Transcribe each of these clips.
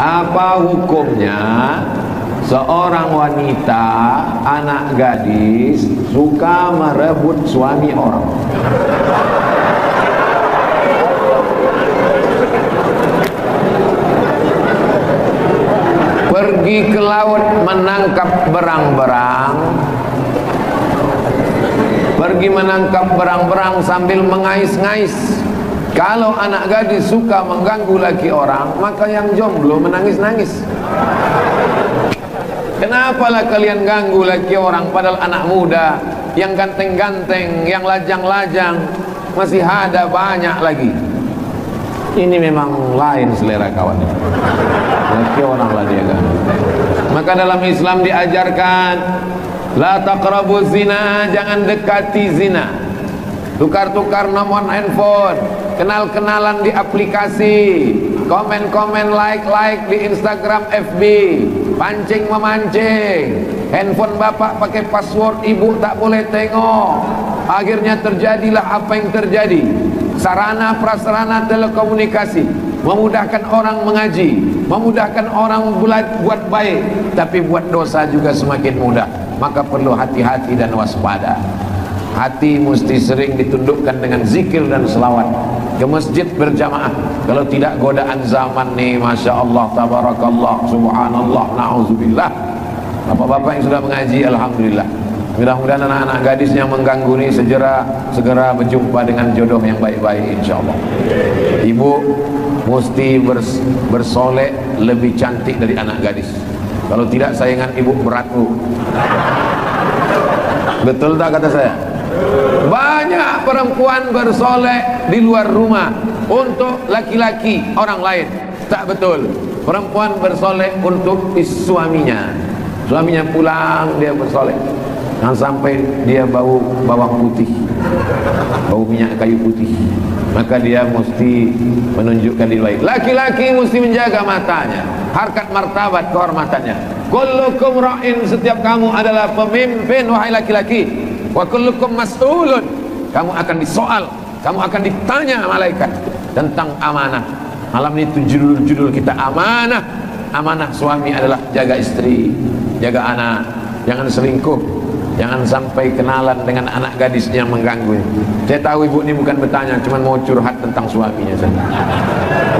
Apa hukumnya seorang wanita, anak gadis, suka merebut suami orang? Pergi ke laut menangkap berang-berang, pergi menangkap berang-berang sambil mengais-ngais. Kalau anak gadis suka mengganggu laki orang, maka yang jomblo menangis-nangis. Kenapalah kalian ganggu laki orang, padahal anak muda yang ganteng-ganteng, yang lajang-lajang masih ada banyak lagi. Ini memang lain selera kawan. Laki orang lah dia kan. Maka dalam Islam diajarkan, la taqrabu zina, jangan dekati zina. Tukar-tukar nomor handphone, kenal-kenalan di aplikasi, komen-komen, like di Instagram, FB, pancing-memancing. Handphone bapak pakai password, ibu tak boleh tengok. Akhirnya terjadilah apa yang terjadi. Sarana prasarana telekomunikasi memudahkan orang mengaji, memudahkan orang buat baik, tapi buat dosa juga semakin mudah. Maka perlu hati-hati dan waspada. Hati mesti sering ditundukkan dengan zikir dan selawat, ke masjid berjamaah. Kalau tidak, godaan zaman nih, masya Allah, tabarakallah, subhanallah, na'udzubillah. Bapak-bapak yang sudah mengaji, alhamdulillah. Mudah-mudahan anak-anak gadis yang mengganggu ini segera berjumpa dengan jodoh yang baik-baik, insya Allah. Ibu mesti bersolek lebih cantik dari anak gadis. Kalau tidak, sayangan ibu berat, Bu. Betul tak kata saya? Banyak perempuan bersolek di luar rumah untuk laki-laki orang lain. Tak betul. Perempuan bersolek untuk suaminya. Suaminya pulang, dia bersolek. Jangan sampai dia bau bawang putih, bau minyak kayu putih. Maka dia mesti menunjukkan diri baik. Laki-laki mesti menjaga matanya, harkat martabat kehormatannya. Kullukum ra'in, setiap kamu adalah pemimpin, wahai laki-laki. Wa kullukum mas'ulun, kamu akan disoal, kamu akan ditanya malaikat tentang amanah. Malam ini judul kita amanah. Amanah suami adalah jaga istri, jaga anak, jangan selingkuh, jangan sampai kenalan dengan anak gadis yang mengganggu. Saya tahu ibu ini bukan bertanya, cuma mau curhat tentang suaminya saja.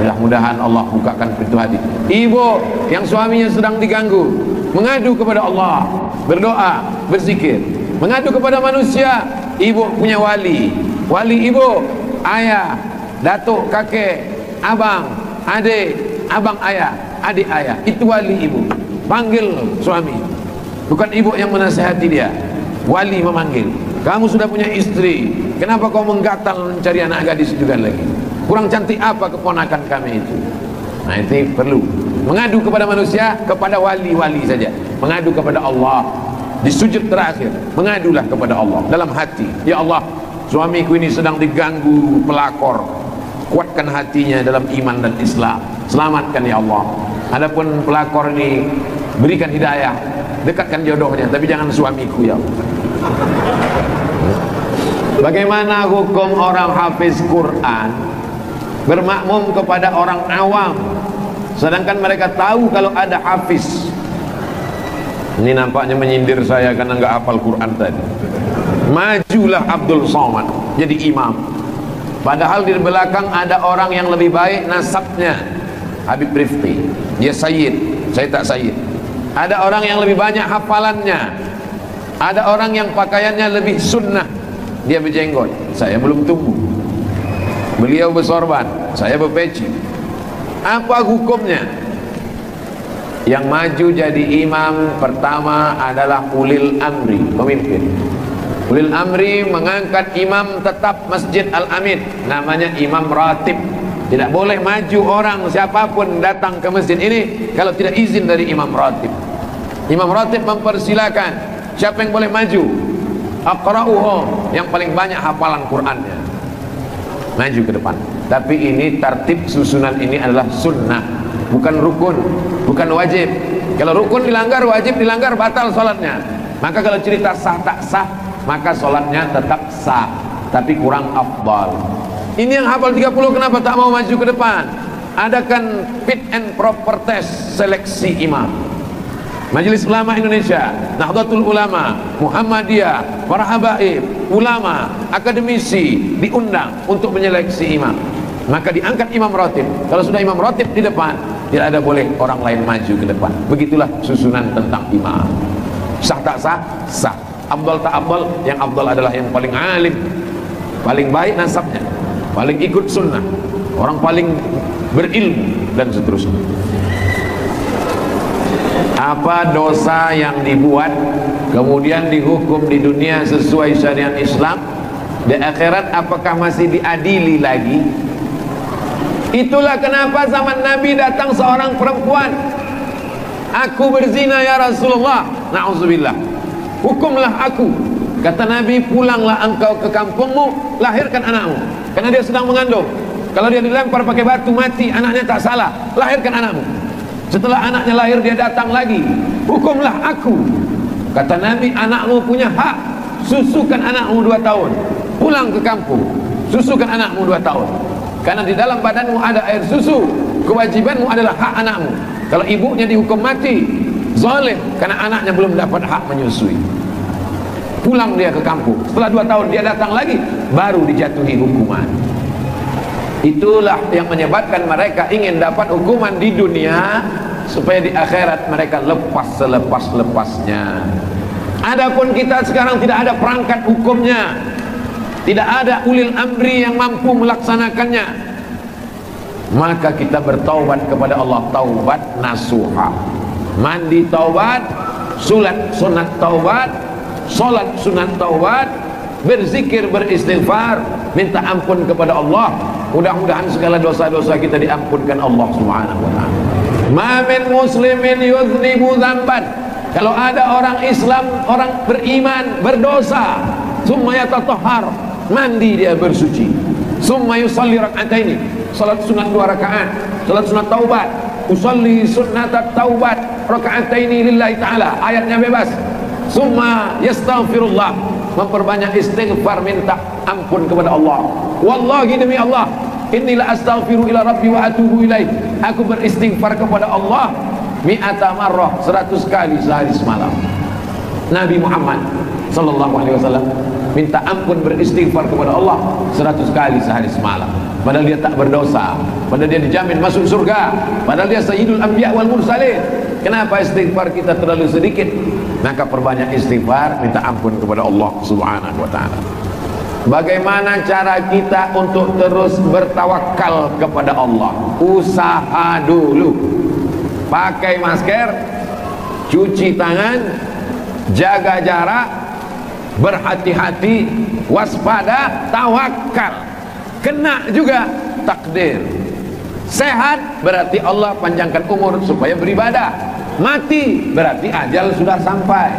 Mudah-mudahan Allah bukakan pintu hati. Ibu yang suaminya sedang diganggu, mengadu kepada Allah, berdoa, berzikir. Mengadu kepada manusia, ibu punya wali. Wali ibu, ayah, datuk, kakek, abang, adik, abang ayah, adik ayah. Itu wali ibu. Panggil suami. Bukan ibu yang menasihati dia. Wali memanggil. Kamu sudah punya istri, kenapa kau menggatal mencari anak gadis juga lagi? Kurang cantik apa keponakan kami itu? Nah, itu perlu. Mengadu kepada manusia, kepada wali-wali saja. Mengadu kepada Allah. Di sujud terakhir, mengadulah kepada Allah dalam hati. Ya Allah, suamiku ini sedang diganggu pelakor. Kuatkan hatinya dalam iman dan Islam. Selamatkan ya Allah. Adapun pelakor ini, berikan hidayah, dekatkan jodohnya, tapi jangan suamiku ya Allah. Bagaimana hukum orang hafiz Quran bermakmum kepada orang awam, sedangkan mereka tahu kalau ada hafiz? Ini nampaknya menyindir saya karena nggak hafal Quran tadi. Majulah Abdul Somad jadi imam, padahal di belakang ada orang yang lebih baik nasabnya, Habib Rifqi, dia sayyid, saya tak sayyid. Ada orang yang lebih banyak hafalannya, ada orang yang pakaiannya lebih sunnah, dia berjenggot, saya belum tumbuh. Beliau bersorban, saya berpeci. Apa hukumnya? Yang maju jadi imam pertama adalah ulil amri, pemimpin. Ulil amri mengangkat imam tetap Masjid Al-Amin, namanya imam ratib. Tidak boleh maju orang siapapun datang ke masjid ini kalau tidak izin dari imam ratib. Imam ratib mempersilakan siapa yang boleh maju. Aqra'uhu, yang paling banyak hafalan Qur'annya, maju ke depan. Tapi ini tertib susunan ini adalah sunnah, bukan rukun, bukan wajib. Kalau rukun dilanggar, wajib dilanggar, batal sholatnya. Maka kalau cerita sah tak sah, maka sholatnya tetap sah, tapi kurang afdal. Ini yang hafal 30 kenapa tak mau maju ke depan? adakan fit and proper test seleksi imam. Majelis Ulama Indonesia, Nahdlatul Ulama, Muhammadiyah, para habaib, ulama, akademisi diundang untuk menyeleksi imam. Maka diangkat imam ratib. Kalau sudah imam ratib di depan, tidak ada boleh orang lain maju ke depan. Begitulah susunan tentang imam. Sah tak sah? Sah. Afdal tak afdal? Yang afdal adalah yang paling alim, paling baik nasabnya, paling ikut sunnah, orang paling berilmu, dan seterusnya. Apa dosa yang dibuat kemudian dihukum di dunia sesuai syariat Islam, di akhirat apakah masih diadili lagi? Itulah kenapa zaman Nabi datang seorang perempuan, aku berzina ya Rasulullah, na'udzubillah, hukumlah aku. Kata Nabi, pulanglah engkau ke kampungmu, lahirkan anakmu, karena dia sedang mengandung. Kalau dia dilempar pakai batu mati, anaknya tak salah, lahirkan anakmu. Setelah anaknya lahir, dia datang lagi, hukumlah aku. Kata Nabi, anakmu punya hak, susukan anakmu 2 tahun, pulang ke kampung, susukan anakmu 2 tahun, karena di dalam badanmu ada air susu. Kewajibanmu adalah hak anakmu. Kalau ibunya dihukum mati, zalim, karena anaknya belum dapat hak menyusui. Pulang dia ke kampung. Setelah 2 tahun dia datang lagi, baru dijatuhi hukuman. Itulah yang menyebabkan mereka ingin dapat hukuman di dunia, supaya di akhirat mereka lepas selepas-lepasnya. Adapun kita sekarang tidak ada perangkat hukumnya, tidak ada ulil amri yang mampu melaksanakannya, maka kita bertaubat kepada Allah, taubat nasuha. Mandi taubat, salat sunat taubat, salat sunat taubat, berzikir, beristighfar, minta ampun kepada Allah. Mudah-mudahan segala dosa-dosa kita diampunkan Allah Subhanahu wa ta'ala. Ma min muslimin yuznibu dzamban. Kalau ada orang Islam, orang beriman berdosa, summa yatatahhar, mandi dia bersuci, summa yusalli rak'ataini, salat sunat 2 rakaat, salat sunat taubat, usalli sunnatat taubat rak'ataini lillahi ta'ala, ayatnya bebas. Summa yastaghfirullah, memperbanyak istighfar, minta ampun kepada Allah. Wallahi, demi Allah, inilah astaghfiru ila rabbi wa atubu ilaih, aku beristighfar kepada Allah mi'ata marrah, 100 kali sehari semalam. Nabi Muhammad sallallahu alaihi wasallam minta ampun, beristighfar kepada Allah 100 kali sehari semalam. Padahal dia tak berdosa, padahal dia dijamin masuk surga, padahal dia sayyidul anbiya wal mursalin. Kenapa istighfar kita terlalu sedikit? Maka perbanyak istighfar, minta ampun kepada Allah Subhanahu wa ta'ala. Bagaimana cara kita untuk terus bertawakal kepada Allah? Usaha dulu, pakai masker, cuci tangan, jaga jarak, berhati-hati, waspada, tawakal. Kena juga takdir. Sehat berarti Allah panjangkan umur supaya beribadah. Mati berarti ajal sudah sampai.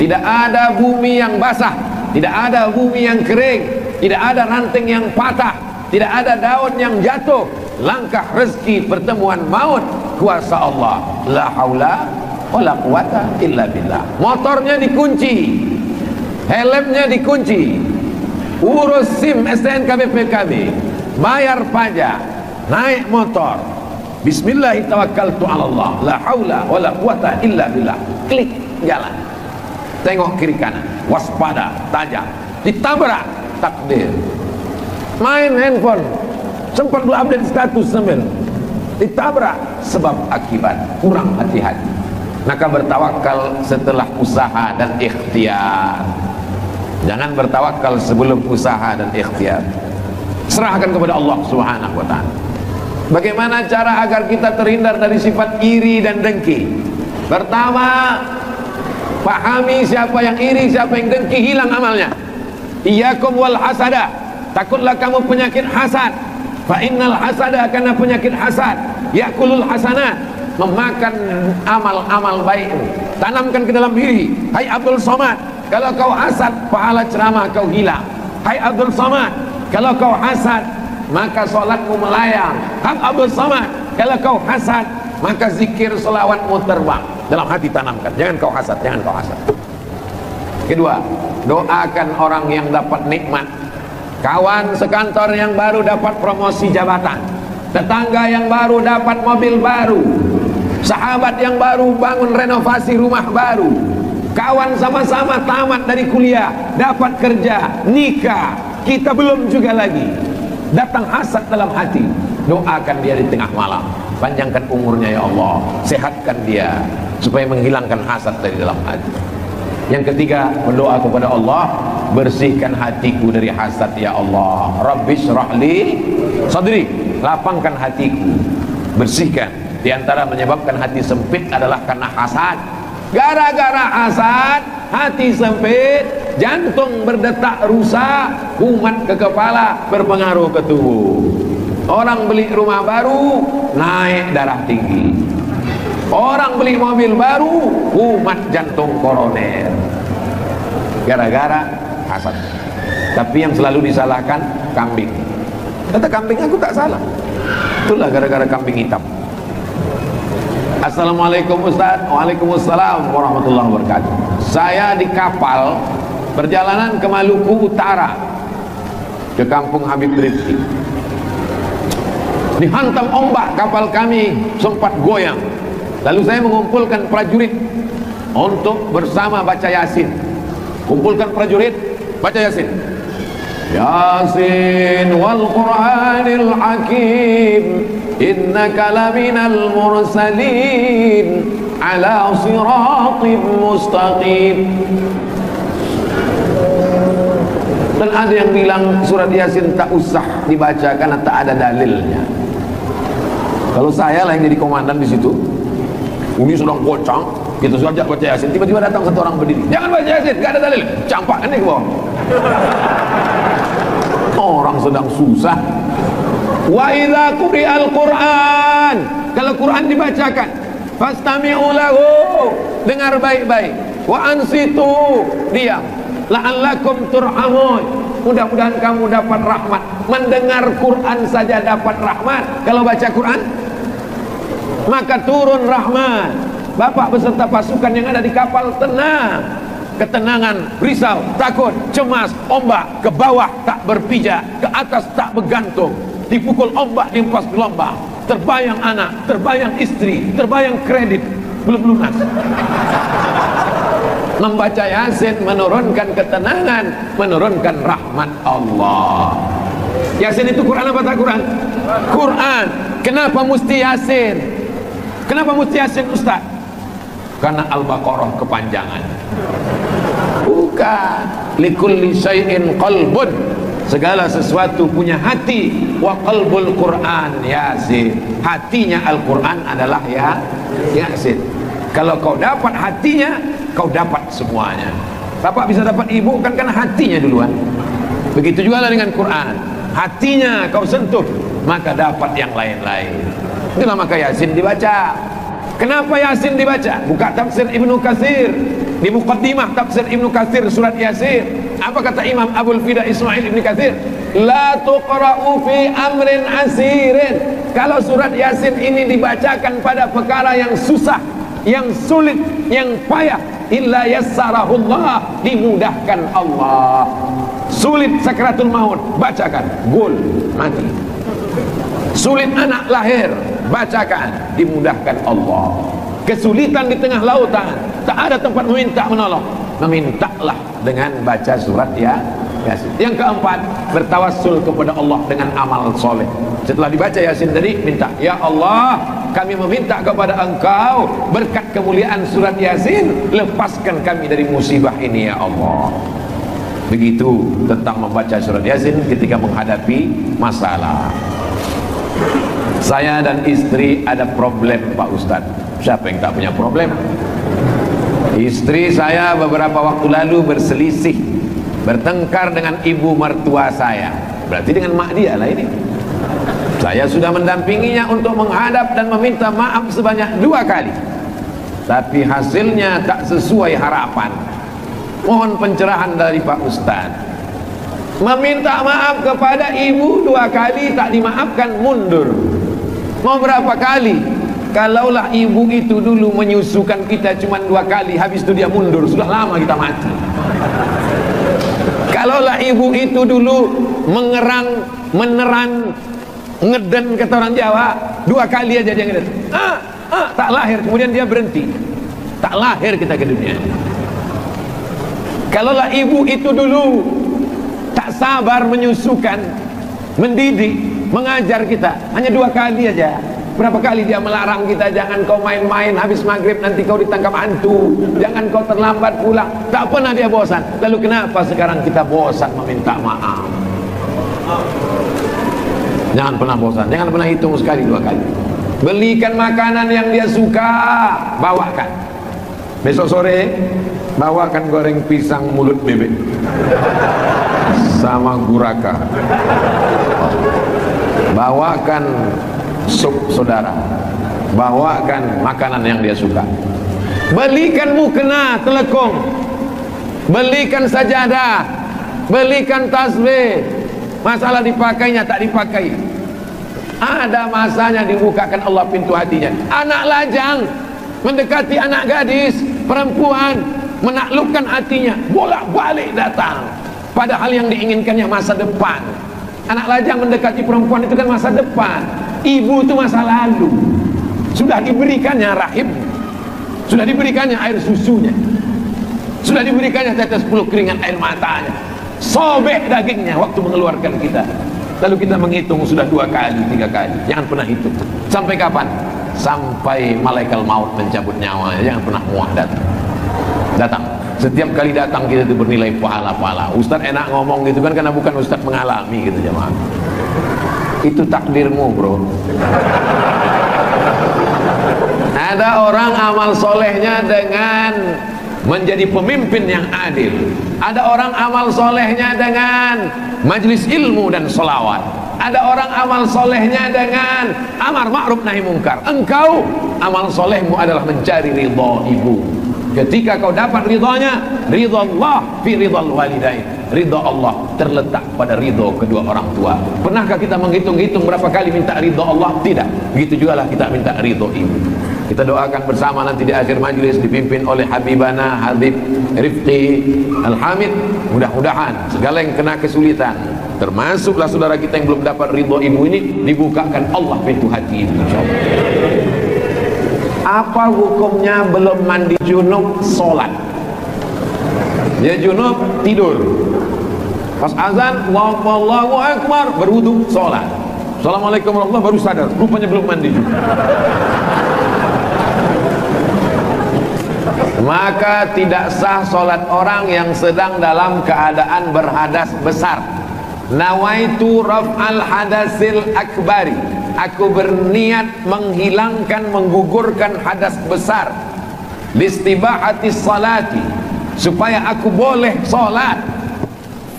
Tidak ada bumi yang basah, tidak ada bumi yang kering, tidak ada ranting yang patah, tidak ada daun yang jatuh. Langkah rezeki, pertemuan maut, kuasa Allah. La haula wala quwata illa billah. Motornya dikunci, helmnya dikunci, urus SIM STNK BPKB, bayar pajak, naik motor, bismillahirrahmanirrahim, la haula wala quwata illa billah, klik jalan, tengok kiri kanan, waspada, tajam, ditabrak takdir. Main handphone, sempat lu update status sambil ditabrak, sebab akibat kurang hati-hati. Maka bertawakal setelah usaha dan ikhtiar, jangan bertawakal sebelum usaha dan ikhtiar. Serahkan kepada Allah Subhanahu wa ta'ala. Bagaimana cara agar kita terhindar dari sifat iri dan dengki? Pertama, pahami siapa yang iri, siapa yang dengki, hilang amalnya. Iyyakum wal hasada, takutlah kamu penyakit hasad. Fa innal hasada, karena penyakit hasad yakulul hasanat, memakan amal-amal baik. Tanamkan ke dalam diri. Hai Abdul Somad, kalau kau hasad, pahala ceramah kau hilang. Hai Abdul Somad, kalau kau hasad, maka solatmu melayang. Hai Abdul Somad, kalau kau hasad, maka zikir selawatmu terbang. Dalam hati tanamkan, jangan kau hasad, jangan kau hasad. Kedua, doakan orang yang dapat nikmat. Kawan sekantor yang baru dapat promosi jabatan, tetangga yang baru dapat mobil baru, sahabat yang baru bangun renovasi rumah baru, kawan sama-sama tamat dari kuliah, dapat kerja, nikah, kita belum juga lagi. Datang hasad dalam hati, doakan dia di tengah malam, panjangkan umurnya ya Allah, sehatkan dia supaya menghilangkan hasad dari dalam hati. Yang ketiga, berdoa kepada Allah, bersihkan hatiku dari hasad ya Allah. Rabbi syrah li sadri, lapangkan hatiku, bersihkan. Di antara menyebabkan hati sempit adalah karena hasad. Gara-gara hasad, hati sempit, jantung berdetak rusak, kumat ke kepala, berpengaruh ke tubuh. Orang beli rumah baru, naik darah tinggi. Orang beli mobil baru, kumat jantung koroner. Gara-gara hasad. Tapi yang selalu disalahkan kambing. Kata kambing, aku tak salah. Itulah gara-gara kambing hitam. Assalamualaikum Ustaz. Waalaikumsalam warahmatullahi wabarakatuh. Saya di kapal perjalanan ke Maluku Utara, ke kampung Habib Rifki. Dihantam ombak kapal kami, sempat goyang. Lalu saya mengumpulkan prajurit untuk bersama baca Yasin. Kumpulkan prajurit, baca Yasin. Yasin wal Qur'anil Hakim, innaka laminal mursalin ala siratim mustaqim. Dan ada yang bilang surat Yasin tak usah dibaca karena tak ada dalilnya. Kalau saya lah yang jadi komandan di situ, ini sedang gocang, kita sudah ajak baca Yasin, tiba-tiba datang satu orang berdiri, jangan baca Yasin, gak ada dalil, campakkan dia ke bawah. Orang sedang susah. Wa idza quri'al Qur'an, kalau Quran dibacakan, fastami'u lahu, dengar baik-baik, wa ansitu, diam, la'allakum turhamun, mudah-mudahan kamu dapat rahmat. Mendengar Quran saja dapat rahmat, kalau baca Quran maka turun rahmat. Bapak beserta pasukan yang ada di kapal tenang, ketenangan, risau, takut, cemas, ombak ke bawah tak berpijak, ke atas tak bergantung, dipukul ombak, dihempas gelombang, terbayang anak, terbayang istri, terbayang kredit belum lunas. Membaca Yasin menurunkan ketenangan, menurunkan rahmat Allah. Yasin itu Quran apa tak Quran? Quran. Kenapa mesti Yasin? Kenapa mesti Yasin Ustaz? Karena Al-Baqarah kepanjangan. Bukan. Likulli syai'in qalbun, segala sesuatu punya hati. Wa qalbul Quran Yasin, hatinya Al-Quran adalah Yasin. Kalau kau dapat hatinya, kau dapat semuanya. Bapak bisa dapat ibu kan karena hatinya duluan. Begitu juga dengan Quran, hatinya kau sentuh, maka dapat yang lain-lain. Itulah maka Yasin dibaca. Kenapa Yasin dibaca? Buka tafsir Ibnu Katsir, di muqaddimah tafsir Ibnu Katsir surat Yasin, apa kata Imam Abul Fida Ismail Ibnu Katsir? La tuqra'u fi amrin asirin. Kalau surat Yasin ini dibacakan pada perkara yang susah, yang sulit, yang payah, illa yassarahullah, dimudahkan Allah. Sulit sakaratul maut, bacakan, gol, mati. Sulit anak lahir, bacakan, dimudahkan Allah. Kesulitan di tengah lautan, tak ada tempat meminta menolong, memintalah dengan baca surat Yasin. Yang keempat, bertawassul kepada Allah dengan amal soleh. Setelah dibaca Yasin tadi, minta, ya Allah, kami meminta kepada Engkau berkat kemuliaan surat Yasin, lepaskan kami dari musibah ini ya Allah. Begitu tentang membaca surat Yasin ketika menghadapi masalah. Saya dan istri ada problem Pak Ustadz. Siapa yang tak punya problem? Istri saya beberapa waktu lalu berselisih, bertengkar dengan ibu mertua saya. Berarti dengan mak dia lah ini. Saya sudah mendampinginya untuk menghadap dan meminta maaf sebanyak 2 kali, tapi hasilnya tak sesuai harapan. Mohon pencerahan dari Pak Ustadz. Meminta maaf kepada ibu 2 kali tak dimaafkan, mundur. Mau berapa kali? Kalaulah ibu itu dulu menyusukan kita cuma 2 kali, habis itu dia mundur, sudah lama kita mati. Kalaulah ibu itu dulu meneran ngeden kata orang Jawa, 2 kali aja dia ngeden, tak lahir, kemudian dia berhenti, tak lahir kita ke dunia. Kalaulah ibu itu dulu tak sabar menyusukan, mendidik, mengajar kita, hanya 2 kali aja. Berapa kali dia melarang kita, jangan kau main-main habis maghrib nanti kau ditangkap hantu, jangan kau terlambat pulang. Tak pernah dia bosan. Lalu kenapa sekarang kita bosan meminta maaf? Jangan pernah bosan, jangan pernah hitung sekali 2 kali. Belikan makanan yang dia suka, bawakan. Besok sore bawakan goreng pisang mulut bebek sama guraka. Bawakan sup saudara, bawakan makanan yang dia suka. Belikan mukena telekung, belikan sajadah, belikan tasbih. Masalah dipakainya tak dipakai, ada masanya dibukakan Allah pintu hatinya. Anak lajang mendekati anak gadis, perempuan menaklukkan hatinya, bolak-balik datang, padahal yang diinginkannya masa depan. Anak lajang mendekati perempuan itu kan masa depan, ibu itu masa lalu. Sudah diberikannya rahim, sudah diberikannya air susunya, sudah diberikannya tetes 10 keringat air matanya, sobek dagingnya waktu mengeluarkan kita. Lalu kita menghitung sudah 2 kali, 3 kali. Jangan pernah hitung. Sampai kapan? Sampai malaikat maut mencabut nyawanya. Jangan pernah muak datang. Setiap kali datang kita itu bernilai pahala-pahala. Ustaz enak ngomong gitu kan, karena bukan Ustaz mengalami gitu jemaah. Itu takdirmu bro. Ada orang amal solehnya dengan menjadi pemimpin yang adil. Ada orang amal solehnya dengan majlis ilmu dan sholawat. Ada orang amal solehnya dengan amar ma'ruf nahi mungkar. Engkau amal solehmu adalah mencari ridha ibu. Ketika kau dapat ridhanya, ridha Allah fi ridhal walidain. Ridha Allah terletak pada ridha kedua orang tua. Pernahkah kita menghitung-hitung berapa kali minta ridha Allah? Tidak. Begitu juga lah kita minta ridha ibu. Kita doakan bersama nanti di akhir majlis dipimpin oleh Habibana Habib Rifqi Al-Hamid. Mudah-mudahan segala yang kena kesulitan, termasuklah saudara kita yang belum dapat ridha ibu ini, dibukakan Allah pintu hati ibu, insyaallah. Apa hukumnya belum mandi junub sholat? Dia junub tidur, pas azan Allahu Akbar berwudu sholat, Assalamualaikum warahmatullahi baru sadar rupanya belum mandi junub. Maka tidak sah sholat orang yang sedang dalam keadaan berhadas besar. Nawaitu raf'al hadasil akbari, aku berniat menghilangkan, menggugurkan hadas besar, listibahati salati, supaya aku boleh sholat.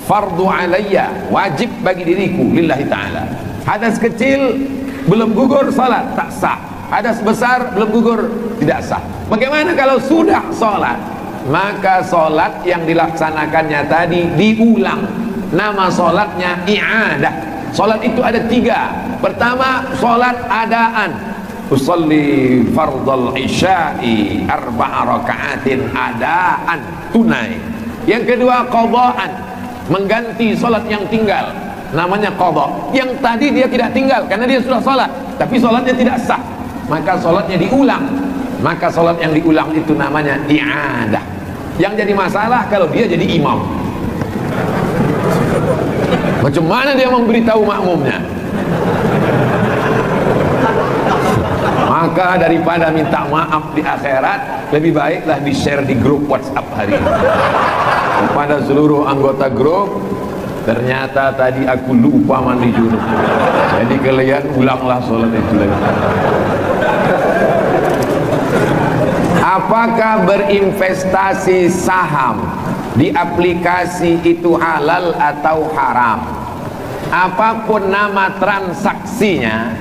Fardu alayya, wajib bagi diriku, lillahi ta'ala. Hadas kecil belum gugur sholat tak sah, hadas besar belum gugur tidak sah. Bagaimana kalau sudah sholat? Maka sholat yang dilaksanakannya tadi diulang. Nama sholatnya i'adah. Sholat itu ada 3. Pertama, sholat adaan. Usolli fardal isya'i 4 raka'atin adaan, tunai. Yang kedua, qadaan, mengganti sholat yang tinggal, namanya qada. Yang tadi dia tidak tinggal karena dia sudah sholat, tapi sholatnya tidak sah, maka sholatnya diulang. Maka sholat yang diulang itu namanya i'adah. Yang jadi masalah kalau dia jadi imam, macam mana dia memberitahu makmumnya? Maka daripada minta maaf di akhirat, lebih baiklah di share di grup WhatsApp hari ini kepada seluruh anggota grup. Ternyata tadi aku lupa mandi junub, jadi kalian ulanglah sholat itu lagi. Apakah berinvestasi saham di aplikasi itu halal atau haram? Apapun nama transaksinya,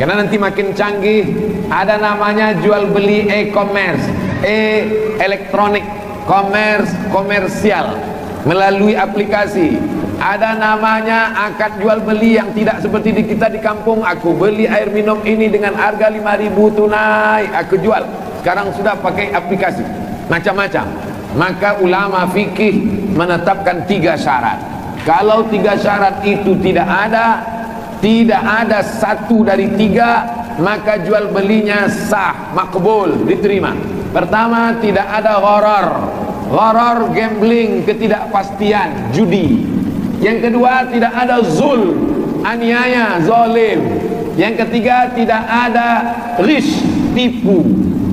karena nanti makin canggih, ada namanya jual beli e-commerce, elektronik, commerce, komersial melalui aplikasi. Ada namanya akad jual beli yang tidak seperti di kita di kampung. Aku beli air minum ini dengan harga 5.000 tunai, aku jual. Sekarang sudah pakai aplikasi macam-macam. Maka ulama fikih menetapkan 3 syarat. Kalau 3 syarat itu tidak ada, tidak ada satu dari tiga, maka jual belinya sah, makbul, diterima. Pertama, tidak ada gharar, gambling, ketidakpastian, judi. Yang kedua, tidak ada aniaya, zalim. Yang ketiga, tidak ada ghish, tipu.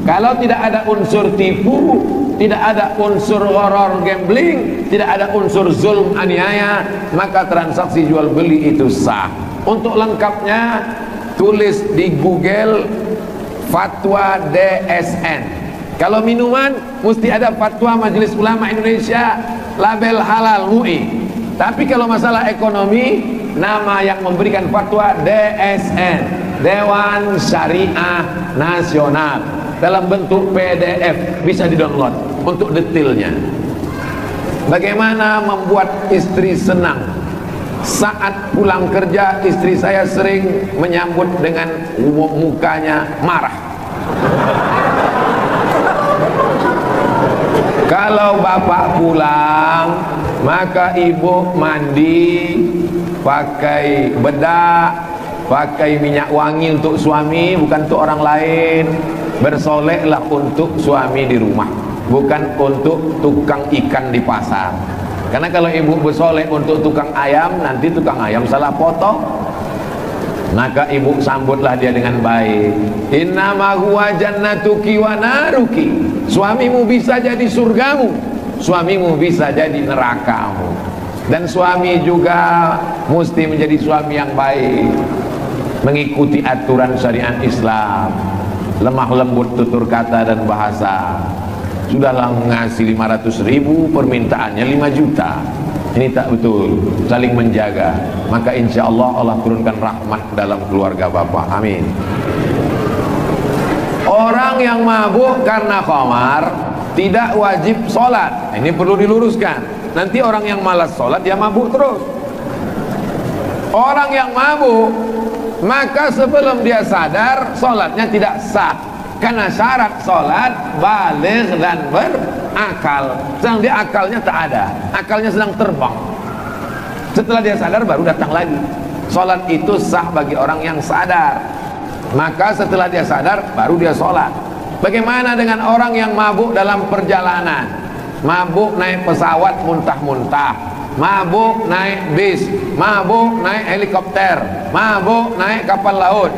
Kalau tidak ada unsur tipu, tidak ada unsur gharar, gambling, tidak ada unsur zulm, aniaya, maka transaksi jual beli itu sah. Untuk lengkapnya tulis di Google fatwa DSN. Kalau minuman mesti ada fatwa Majelis Ulama Indonesia, label halal MUI. Tapi kalau masalah ekonomi, nama yang memberikan fatwa DSN, Dewan Syariah Nasional, dalam bentuk PDF, bisa di-download untuk detailnya. Bagaimana membuat istri senang? Saat pulang kerja, istri saya sering menyambut dengan mukanya marah. Kalau bapak pulang, maka ibu mandi, pakai bedak, pakai minyak wangi untuk suami, bukan untuk orang lain. Bersoleklah untuk suami di rumah, bukan untuk tukang ikan di pasar. Karena kalau ibu bersolek untuk tukang ayam, nanti tukang ayam salah potong, maka ibu sambutlah dia dengan baik. Innama huwa jannatuki wa naruki. Suamimu bisa jadi surgamu, suamimu bisa jadi nerakamu. Dan suami juga mesti menjadi suami yang baik, mengikuti aturan syariat Islam, lemah lembut tutur kata dan bahasa. Sudahlah ngasih 500.000, permintaannya 5 juta. Ini tak betul, saling menjaga. Maka insya Allah Allah turunkan rahmat dalam keluarga bapak. Amin. Orang yang mabuk karena khamar tidak wajib sholat. Ini perlu diluruskan. Nanti orang yang malas sholat dia mabuk terus. Orang yang mabuk, maka sebelum dia sadar sholatnya tidak sah. Karena syarat sholat baligh dan berakal. Sedang dia akalnya tak ada, akalnya sedang terbang. Setelah dia sadar baru datang lagi. Sholat itu sah bagi orang yang sadar. Maka setelah dia sadar baru dia sholat. Bagaimana dengan orang yang mabuk dalam perjalanan? Mabuk naik pesawat muntah-muntah, mabuk naik bis, mabuk naik helikopter, mabuk naik kapal laut.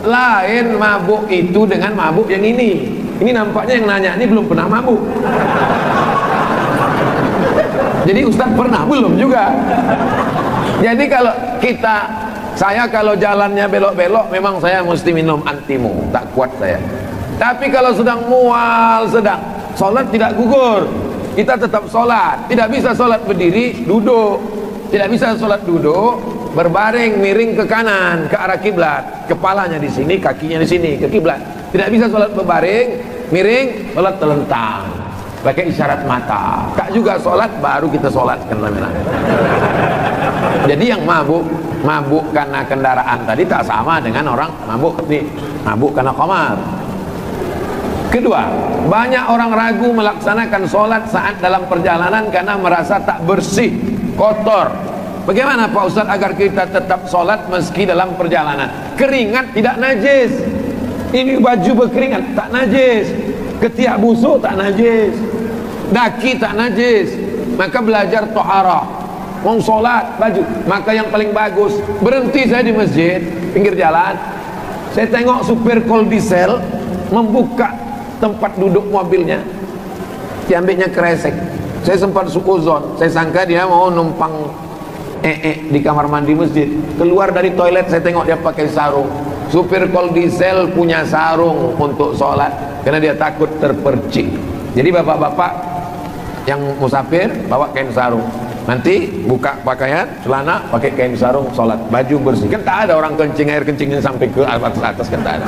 Lain mabuk itu dengan mabuk yang ini. Ini nampaknya yang nanya ini belum pernah mabuk. Jadi Ustadz pernah belum juga. Jadi kalau saya kalau jalannya belok-belok, memang saya mesti minum antimu, tak kuat saya. Tapi kalau sedang mual, sedang sholat tidak gugur, kita tetap sholat. Tidak bisa sholat berdiri, duduk. Tidak bisa sholat duduk, berbaring miring ke kanan, ke arah kiblat, kepalanya di sini, kakinya di sini, ke kiblat. Tidak bisa sholat berbaring, miring, sholat telentang, pakai isyarat mata. Tak juga sholat, baru kita sholatkan. Jadi yang mabuk karena kendaraan tadi tak sama dengan orang mabuk karena khamar. Kedua, banyak orang ragu melaksanakan sholat saat dalam perjalanan karena merasa tak bersih, kotor. Bagaimana Pak Ustadz agar kita tetap sholat meski dalam perjalanan? Keringat tidak najis. Ini baju berkeringat tak najis, ketiak busuk tak najis, daki tak najis. Maka belajar toharah. Mau sholat baju, maka yang paling bagus, berhenti saya di masjid pinggir jalan, saya tengok supir kol diesel membuka tempat duduk mobilnya, diambilnya kresek. Saya sempat suuzon, saya sangka dia mau numpang di kamar mandi masjid. Keluar dari toilet saya tengok dia pakai sarung. Supir kol diesel punya sarung untuk sholat karena dia takut terpercik. Jadi bapak-bapak yang musafir bawa kain sarung, nanti buka pakaian, celana, pakai kain sarung, sholat, baju bersih. Kan tak ada orang kencing, air kencingnya sampai ke atas kan tak ada.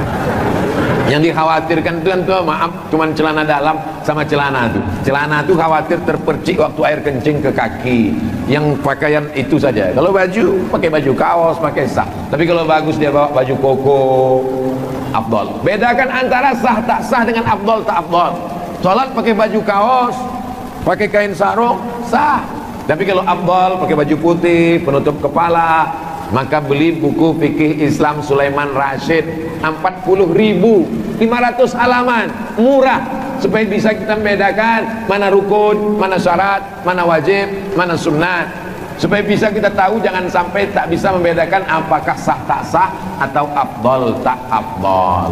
Yang dikhawatirkan itu kan tuh, maaf, cuman celana dalam sama celana tuh. Celana tuh khawatir terpercik waktu air kencing ke kaki. Yang pakaian itu saja. Kalau baju, pakai baju kaos, pakai sah. Tapi kalau bagus dia bawa baju koko, afdol. Bedakan antara sah tak sah dengan afdol tak afdol. Sholat pakai baju kaos, pakai kain sarung, sah. Tapi kalau afdal pakai baju putih, penutup kepala, maka beli buku fikih Islam Sulaiman Rashid 40.500 halaman, murah, supaya bisa kita membedakan mana rukun, mana syarat, mana wajib, mana sunnah, supaya bisa kita tahu, jangan sampai tak bisa membedakan apakah sah tak sah atau afdol tak afdol.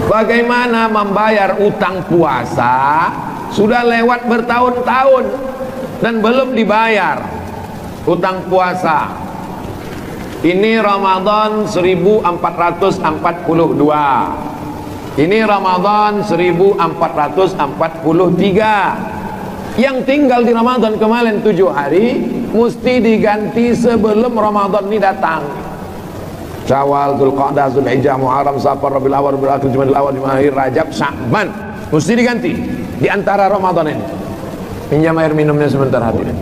Bagaimana membayar utang puasa? Sudah lewat bertahun-tahun dan belum dibayar utang puasa. Ini Ramadan 1442, ini Ramadan 1443. Yang tinggal di Ramadan kemarin 7 hari mesti diganti sebelum Ramadan ini datang. Syawal, Dzulqa'dah, Dzulhijjah, Muharram, Safar, Rabiul Awwal, Rabiul Akhir, Jumadil Awwal, Jumadil Akhir, Rajab, Sya'ban, mesti diganti di antara Ramadan ini. Pinjam air minumnya sebentar hadirin.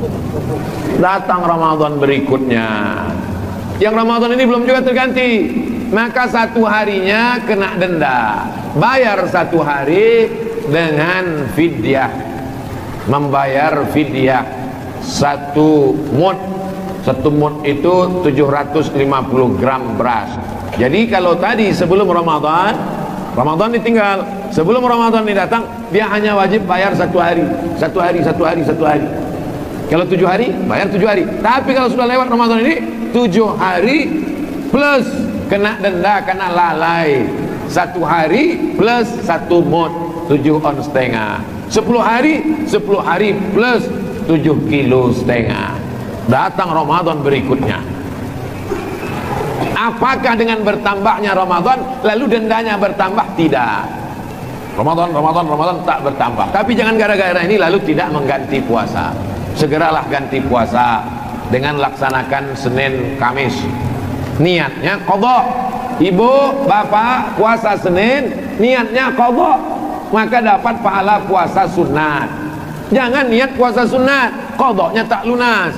Datang Ramadan berikutnya, yang Ramadan ini belum juga terganti, maka 1 harinya kena denda, bayar 1 hari dengan fidyah, membayar fidyah 1 mud. 1 mud itu 750 gram beras. Jadi kalau tadi sebelum Ramadan ditinggal, sebelum Ramadan ini datang, dia hanya wajib bayar 1 hari, 1 hari, 1 hari, 1 hari. Kalau 7 hari, bayar 7 hari. Tapi kalau sudah lewat Ramadan ini 7 hari plus kena denda karena lalai, 1 hari plus 1 mud 7 on setengah, 10 hari plus 7 kilo setengah. Datang Ramadan berikutnya, apakah dengan bertambahnya Ramadan lalu dendanya bertambah? Tidak. Ramadan tak bertambah. Tapi jangan gara-gara ini lalu tidak mengganti puasa. Segeralah ganti puasa dengan laksanakan Senin Kamis. Niatnya qadha. Ibu, bapak puasa Senin, niatnya qadha, maka dapat pahala puasa sunat. Jangan niat puasa sunat, qadhanya tak lunas.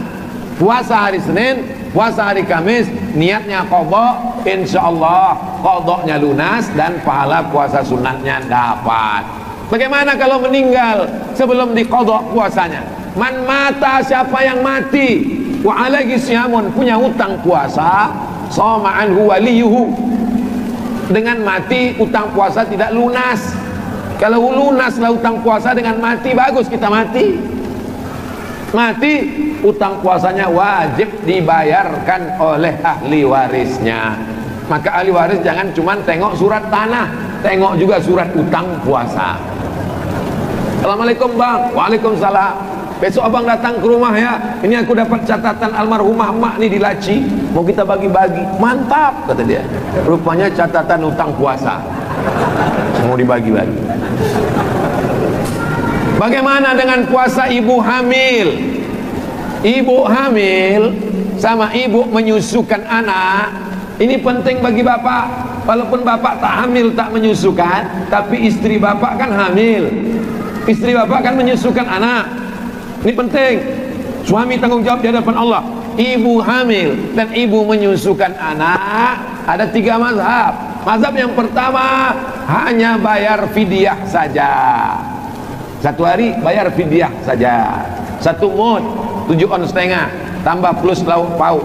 Puasa hari Senin, puasa hari Kamis, niatnya qadha, insyaallah qadhanya lunas dan pahala puasa sunatnya dapat. Bagaimana kalau meninggal sebelum diqadha puasanya? Man mata, siapa yang mati, wa alaihi siyamun, punya hutang puasa, shoma anhu waliyuhu, dengan mati utang puasa tidak lunas. Kalau lunaslah utang puasa dengan mati, bagus kita mati. Mati, utang puasanya wajib dibayarkan oleh ahli warisnya. Maka ahli waris jangan cuma tengok surat tanah, tengok juga surat utang puasa. Assalamualaikum bang. Waalaikumsalam. Besok abang datang ke rumah ya, ini aku dapat catatan almarhumah emak nih di laci, mau kita bagi-bagi. Mantap, kata dia. Rupanya catatan utang puasa, mau dibagi-bagi. Bagaimana dengan puasa ibu hamil? Ibu hamil sama ibu menyusukan anak, ini penting bagi bapak. Walaupun bapak tak hamil, tak menyusukan, tapi istri bapak kan hamil, istri bapak kan menyusukan anak. Ini penting. Suami tanggung jawab di hadapan Allah. Ibu hamil dan ibu menyusukan anak, ada 3 mazhab. Mazhab yang pertama, hanya bayar fidyah saja. 1 hari bayar fidyah saja. 1 mud 7 on setengah tambah plus lauk pauk.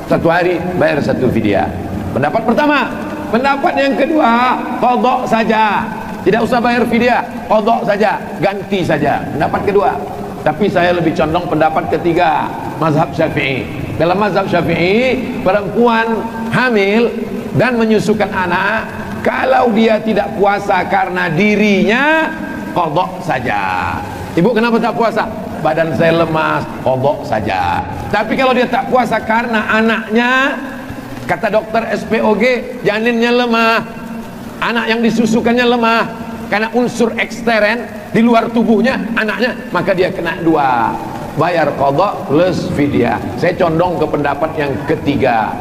1 hari bayar 1 fidyah. Pendapat pertama. Pendapat yang kedua, qadha saja, tidak usah bayar fidyah, qadha saja, ganti saja. Pendapat kedua. Tapi saya lebih condong pendapat ketiga, mazhab Syafi'i. Dalam mazhab Syafi'i, perempuan hamil dan menyusukan anak, kalau dia tidak puasa karena dirinya, qadha saja. Ibu kenapa tak puasa? Badan saya lemas, qadha saja. Tapi kalau dia tak puasa karena anaknya, kata dokter SPOG, janinnya lemah, anak yang disusukannya lemah, karena unsur ekstern di luar tubuhnya anaknya, maka dia kena 2, bayar qadha plus fidyah. Saya condong ke pendapat yang ketiga.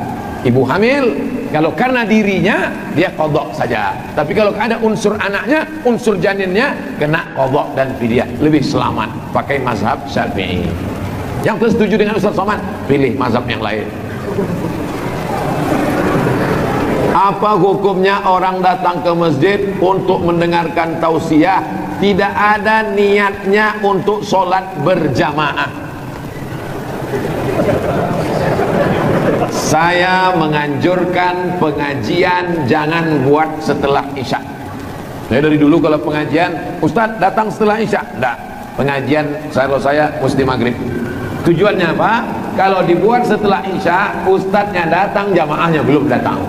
Ibu hamil, kalau karena dirinya dia qadha saja, tapi kalau ada unsur anaknya, unsur janinnya, kena qadha dan fidyah. Lebih selamat pakai mazhab Syafi'i. Yang setuju dengan Ustaz Somad, pilih mazhab yang lain. Apa hukumnya orang datang ke masjid untuk mendengarkan tausiah, tidak ada niatnya untuk sholat berjamaah? Saya menganjurkan pengajian jangan buat setelah Isya. Saya dari dulu kalau pengajian, Ustadz datang setelah Isya. Enggak, pengajian kalau saya mesti maghrib. Tujuannya apa? Kalau dibuat setelah Isya, Ustadznya datang, jamaahnya belum datang.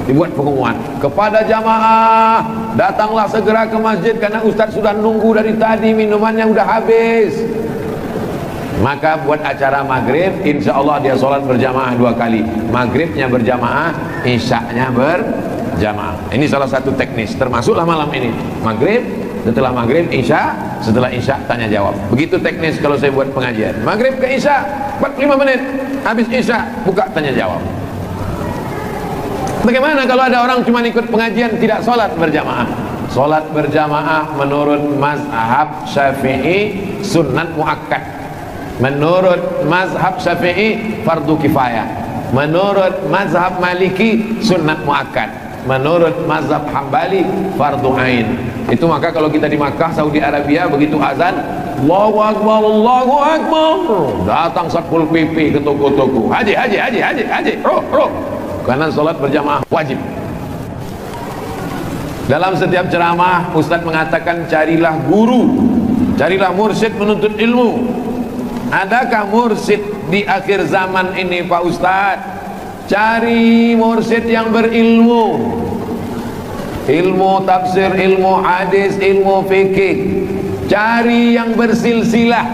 Dibuat pengumuman kepada jamaah, datanglah segera ke masjid karena Ustadz sudah nunggu dari tadi, minumannya udah habis. Maka buat acara maghrib, insya Allah dia sholat berjamaah 2 kali. Maghribnya berjamaah, isyaknya berjamaah. Ini salah satu teknis, termasuklah malam ini. Maghrib, setelah maghrib, isya, setelah isya tanya jawab. Begitu teknis kalau saya buat pengajian. Maghrib ke isya, 45 menit. Habis isya, buka tanya jawab. Bagaimana kalau ada orang cuma ikut pengajian tidak sholat berjamaah? Sholat berjamaah menurut mazhab Syafi'i sunnat muakkad. Menurut mazhab Syafi'i fardu kifayah. Menurut mazhab Maliki sunnat muakkad. Menurut mazhab Hambali fardu ain. Itu maka kalau kita di Makkah, Saudi Arabia, begitu azan Allahu Akbar, Allahu Akbar, datang satpol PP ke toko-toko, haji, roh, karena sholat berjamaah wajib. Dalam setiap ceramah Ustadz mengatakan carilah guru, carilah mursyid menuntut ilmu. Adakah mursyid di akhir zaman ini Pak Ustadz? Cari mursyid yang berilmu, ilmu tafsir, ilmu hadis, ilmu fikih. Cari yang bersilsilah.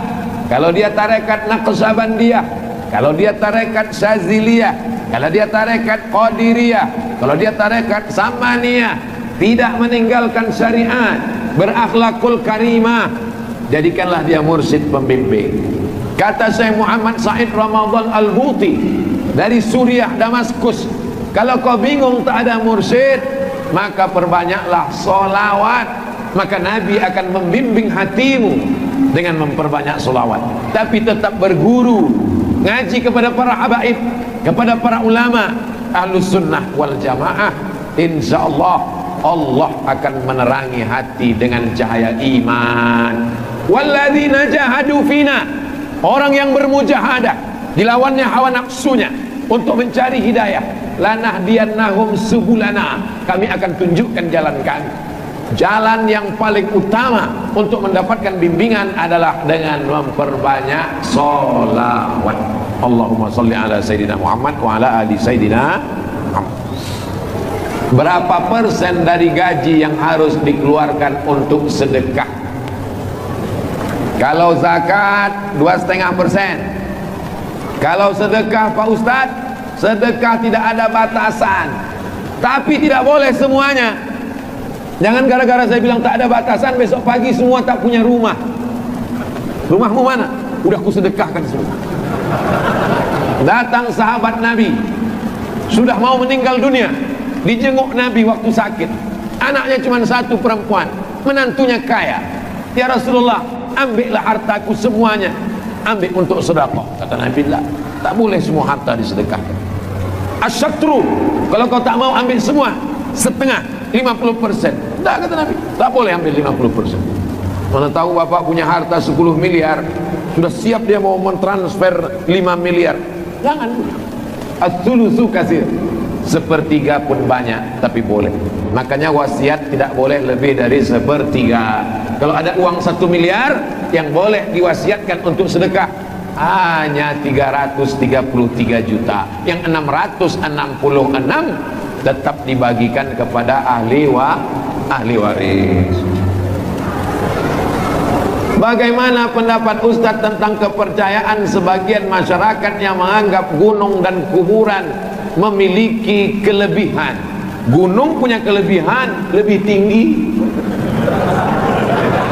Kalau dia tarekat Naqsyabandiyah, kalau dia tarekat Syaziliyah, kalau dia tarekat Qadiriyah, kalau dia tarekat Samaniyah, tidak meninggalkan syariat, berakhlakul karimah, jadikanlah dia mursyid pembimbing. Kata Syekh Muhammad Said Ramadan Al-Buti dari Suriah Damaskus, kalau kau bingung tak ada mursyid, maka perbanyaklah sholawat, maka Nabi akan membimbing hatimu dengan memperbanyak sholawat. Tapi tetap berguru, ngaji kepada para habaib, kepada para ulama ahlus sunnah wal jamaah. Insya Allah Allah akan menerangi hati dengan cahaya iman. Walladzina jahadu fina, orang yang bermujahadah, dilawannya hawa nafsunya untuk mencari hidayah, lanahdiyannahum subulana, kami akan tunjukkan jalan kami. Jalan yang paling utama untuk mendapatkan bimbingan adalah dengan memperbanyak sholawat. Allahumma salli ala Sayyidina Muhammad wa ala ali Sayyidina Muhammad. Berapa persen dari gaji yang harus dikeluarkan untuk sedekah? Kalau zakat 2,5%. Kalau sedekah Pak Ustadz, sedekah tidak ada batasan, tapi tidak boleh semuanya. Jangan gara-gara saya bilang tak ada batasan, besok pagi semua tak punya rumah. Rumahmu mana? Udah ku sedekahkan semua. Datang sahabat Nabi, sudah mau meninggal dunia, dijenguk Nabi waktu sakit. Anaknya cuma 1 perempuan, menantunya kaya. Ya Rasulullah, ambillah hartaku semuanya, ambil untuk sedekah. Kata Nabi, tak boleh semua harta disedekahkan. Asyatru, kalau kau tak mau ambil semua, setengah, 50%. Tak, kata Nabi, tak boleh ambil 50%. Mana tahu bapak punya harta 10 miliar, sudah siap dia mau mentransfer 5 miliar. Jangan. As-sulusu kasir, 1/3 pun banyak, tapi boleh. Makanya wasiat tidak boleh lebih dari 1/3. Kalau ada uang 1 miliar yang boleh diwasiatkan untuk sedekah hanya 333 juta. Yang 666 tetap dibagikan kepada ahli waris. Bagaimana pendapat Ustadz tentang kepercayaan sebagian masyarakat yang menganggap gunung dan kuburan memiliki kelebihan? Gunung punya kelebihan lebih tinggi,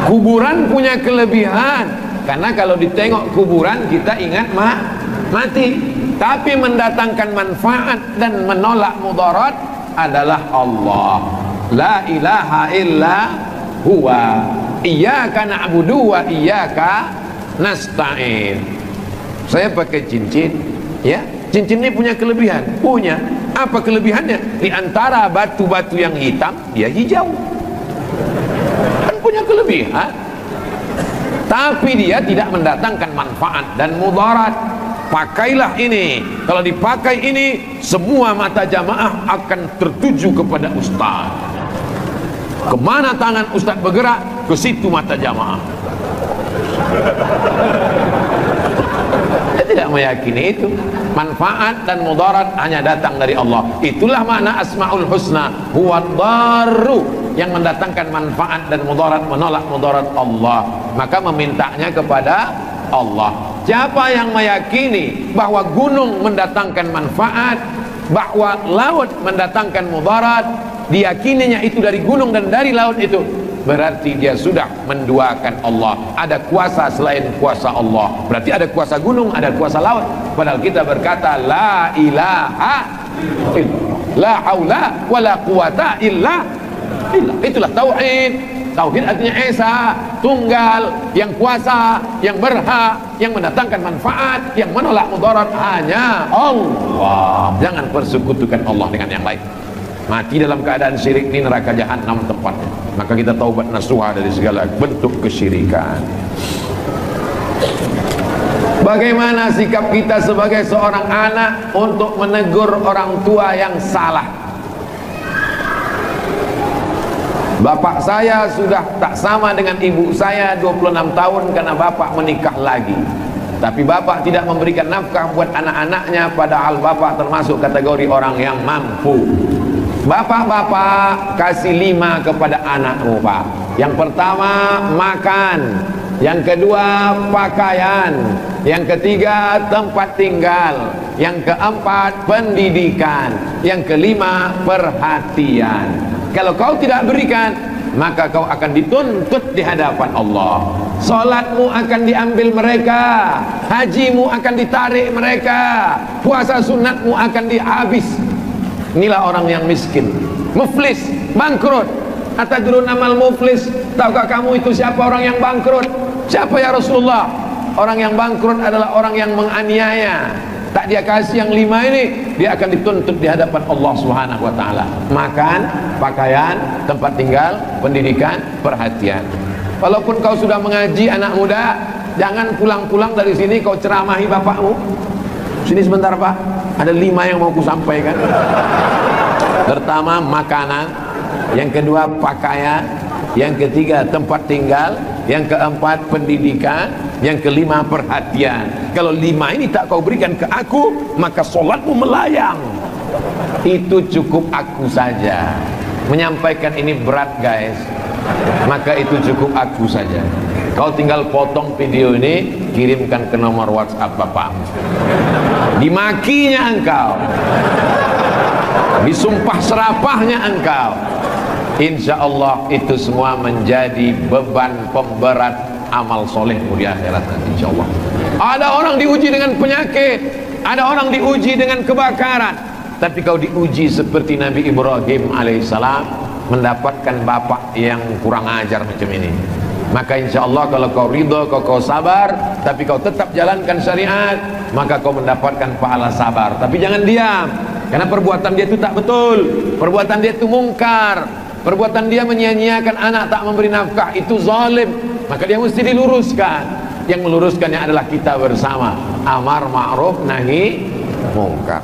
kuburan punya kelebihan, karena kalau ditengok kuburan kita ingat mati, tapi mendatangkan manfaat dan menolak mudarat adalah Allah. La ilaha illa huwa iyyaka na'budu wa iyyaka nasta'in. Saya pakai cincin, ya, cincin ini punya kelebihan, punya. Apa kelebihannya? Di antara batu-batu yang hitam, dia hijau, kan punya kelebihan, tapi dia tidak mendatangkan manfaat dan mudarat. pakailah ini. Kalau dipakai ini, semua mata jamaah akan tertuju kepada ustaz. Kemana tangan ustaz bergerak, ke situ mata jamaah. Saya tidak meyakini itu. Manfaat dan mudarat hanya datang dari Allah. Itulah makna Asmaul Husna, huwa darru, yang mendatangkan manfaat dan mudarat, menolak mudarat Allah. Maka memintanya kepada Allah. Siapa yang meyakini bahwa gunung mendatangkan manfaat, bahwa laut mendatangkan mudarat, diyakininya itu dari gunung dan dari laut itu, berarti dia sudah menduakan Allah. Ada kuasa selain kuasa Allah. Berarti ada kuasa gunung, ada kuasa laut. Padahal kita berkata la ilaha illallah, la haula wala quwata illa billah. Itulah tauhid. Tauhid artinya esa, tunggal, yang kuasa, yang berhak, yang mendatangkan manfaat, yang menolak mudarat, hanya Allah. Jangan persekutukan Allah dengan yang lain. Mati dalam keadaan syirik, ini neraka jahanam tempatnya. Maka kita taubat nasuha dari segala bentuk kesyirikan. Bagaimana sikap kita sebagai seorang anak untuk menegur orang tua yang salah? Bapak saya sudah tak sama dengan ibu saya 26 tahun karena bapak menikah lagi. Tapi bapak tidak memberikan nafkah buat anak-anaknya, padahal bapak termasuk kategori orang yang mampu. Bapak-bapak, kasih 5 kepada anakmu, Pak. Yang pertama, makan. Yang kedua, pakaian. Yang ketiga, tempat tinggal. Yang keempat, pendidikan. Yang kelima, perhatian. Kalau kau tidak berikan, maka kau akan dituntut di hadapan Allah. Salatmu akan diambil mereka, hajimu akan ditarik mereka, puasa sunatmu akan dihabis. Inilah orang yang miskin, muflis, bangkrut. Atadrun amal muflis? Tahukah kamu itu siapa orang yang bangkrut? Siapa ya Rasulullah? Orang yang bangkrut adalah orang yang menganiaya. Tak dia kasih yang 5 ini, dia akan dituntut di hadapan Allah Subhanahu wa taala. Makan, pakaian, tempat tinggal, pendidikan, perhatian. Walaupun kau sudah mengaji anak muda, jangan pulang-pulang dari sini kau ceramahi bapakmu. Sini sebentar, Pak. Ada 5 yang mau ku sampaikan. Pertama, makanan. Yang kedua, pakaian. Yang ketiga, tempat tinggal. Yang keempat, pendidikan. Yang kelima, perhatian. Kalau 5 ini tak kau berikan ke aku, maka solatmu melayang. Itu cukup aku saja. Menyampaikan ini berat, guys. Maka itu cukup aku saja. Kau tinggal potong video ini, kirimkan ke nomor WhatsApp bapak. Dimakinya engkau, disumpah serapahnya engkau. Insya Allah itu semua menjadi beban pemberat amal solehmu di akhirat nanti, insya Allah. Ada orang diuji dengan penyakit, ada orang diuji dengan kebakaran, tapi kau diuji seperti Nabi Ibrahim alaihissalam, mendapatkan bapak yang kurang ajar macam ini. Maka insya Allah kalau kau ridho, kau sabar, tapi kau tetap jalankan syariat, maka kau mendapatkan pahala sabar. Tapi jangan diam, karena perbuatan dia itu tak betul, perbuatan dia itu mungkar, perbuatan dia menyia-nyiakan anak, tak memberi nafkah, itu zalim. Maka dia mesti diluruskan. Yang meluruskannya adalah kita bersama. Amar ma'ruf nahi mungkar.